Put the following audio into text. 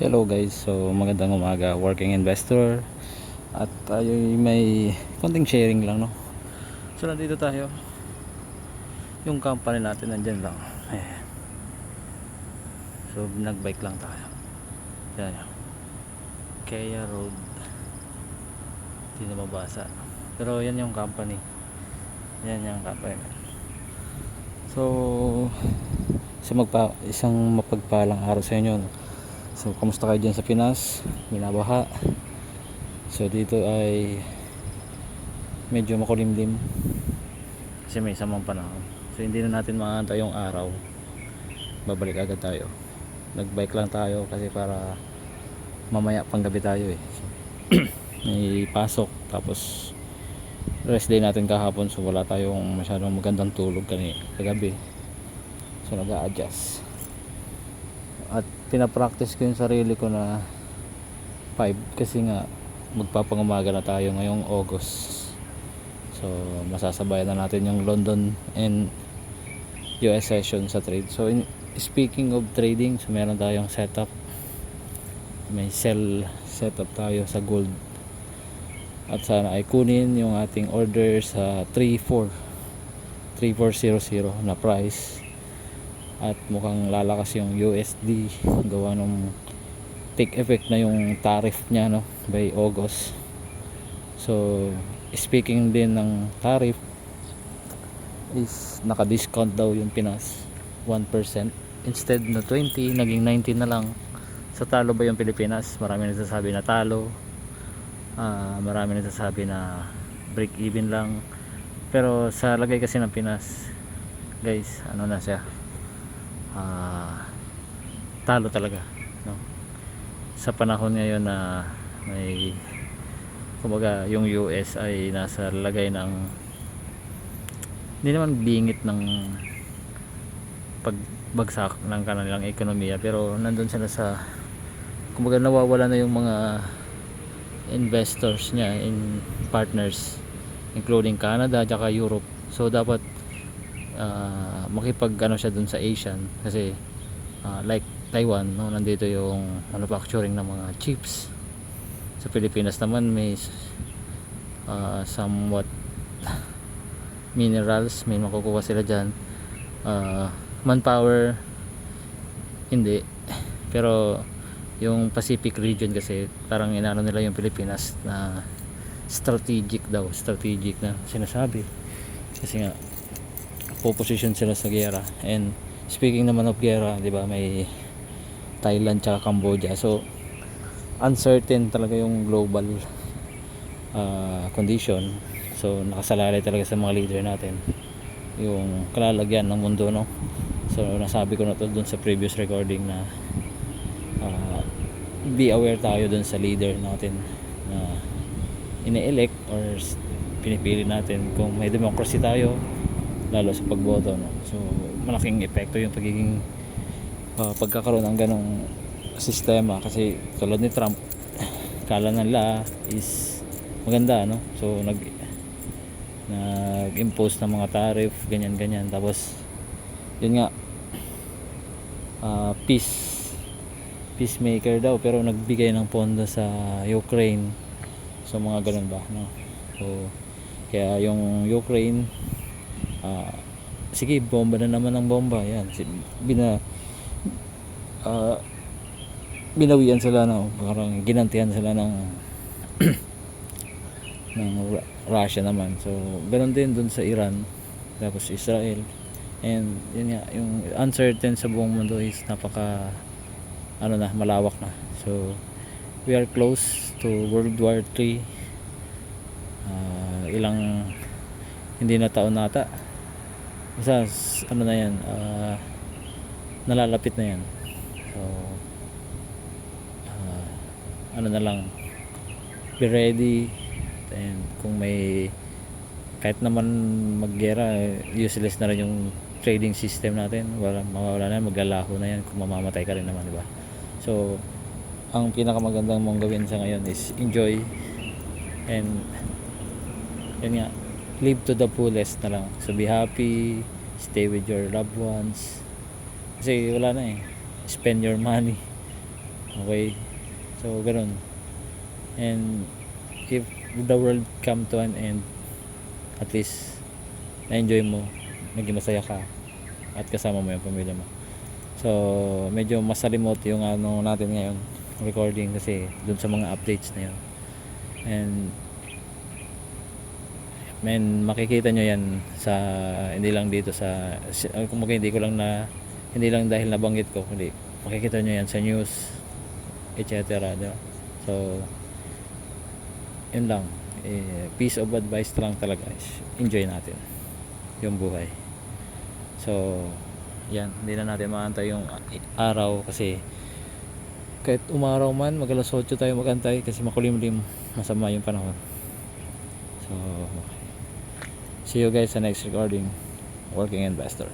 Hello guys, so magandang umaga, working investor. At tayo may konting sharing lang, no. So nandito tayo, yung company natin nandyan lang. Ayan. So nagbike lang tayo. Yan, Kaya Road, hindi na mabasa, pero yan yung company. Yan yung company. So isang mapagpalang araw sa inyo, no? So kamusta kayo dyan sa Pinas? Binabaha. So dito ay medyo makulimlim kasi may samang panahon. So hindi na natin maantay yung araw, babalik agad tayo. Nagbike lang tayo kasi para mamaya panggabi tayo eh. So, may pasok, tapos rest day natin kahapon, so wala tayong masyadong magandang tulog kagabi. So nag-a-adjust at pinapractice ko yung sarili ko na 5 kasi nga magpapangumaga na tayo ngayong August. So masasabayan na natin yung London and US session sa trade. So speaking of trading, so meron tayong setup, may sell setup tayo sa gold, at sana ay kunin yung ating order sa 3400 na price. At mukhang lalakas yung USD gawa nung take effect na yung tariff niya, no, by August. So speaking din ng tariff, is naka-discount daw yung Pinas 1%, instead na 20 naging 19 na lang. So talo ba yung Pilipinas? Marami nagsasabi na talo, marami nagsasabi na break even lang. Pero sa lagay kasi ng Pinas, guys, ano na siya, talo talaga, no? Sa panahon ngayon na may, kumbaga, yung US ay nasa lagay ng, hindi naman bingit ng pagbagsak ng kanilang ekonomiya, pero nandun sila sa, kumbaga, nawawala na yung mga investors niya in partners, including Canada at Europe. So dapat makipag ano siya dun sa Asian, kasi like Taiwan, no, nandito yung manufacturing ng mga chips. Sa Pilipinas naman may somewhat minerals, may makukuha sila dyan. Manpower hindi, pero yung Pacific region kasi parang inaano nila yung Pilipinas na strategic na sinasabi, kasi nga po-position sila sa giyera. And speaking naman of giyera, di ba, may Thailand tsaka Cambodia. So uncertain talaga yung global condition. So nakasalalay talaga sa mga leader natin yung kalalagyan ng mundo, no. So nasabi ko na to dun sa previous recording na be aware tayo dun sa leader natin na ine-elect or pinipili natin. Kung may democracy tayo, lalo sa pagboto, no, so malaking epekto yung pagiging pagkakaroon ng ganong sistema. Kasi tulad ni Trump, kala nila is maganda, no, so nag-impose ng mga tariff, ganyan, tapos yun nga, peacemaker daw, pero nagbigay ng pondo sa Ukraine. So mga ganun ba, no? So kaya yung Ukraine, sige, bomba na naman ng bomba, yan, binawian sila, no, parang ginantihan sila ng ng Russia naman. So ganoon din dun sa Iran, tapos Israel. And yun nga, yung uncertain sa buong mundo is napaka malawak na. So we are close to World War 3. Ilang hindi na taon nata, basta na yan, nalalapit na yan. So na lang, be ready. And kung may, kahit naman maggera, useless na rin yung trading system natin, mawawala na, maglalaho na yan kung mamamatay ka rin naman, diba? So ang pinakamagandang mong gawin sa ngayon is enjoy, and yun nga, live to the fullest na lang. So be happy, stay with your loved ones, kasi wala na eh, spend your money Okay, so ganun. And if the world come to an end, at least na-enjoy mo, naging masaya ka at kasama mo yung pamilya mo. So medyo masalimuot yung ano natin ngayon, recording, kasi dun sa mga updates na yun. And men, makikita nyo yan sa, hindi lang dito sa kung hindi ko lang na, hindi lang dahil nabanggit ko, kundi makikita nyo yan sa news, etc. Diba? So yun lang, piece of advice lang talaga is enjoy natin yung buhay. So yan, hindi na natin maantay yung araw, kasi kahit umaraw man, mag alas 8 tayo magantay kasi makulimlim, masama yung panahon. So see you guys sa next recording. Working Investor.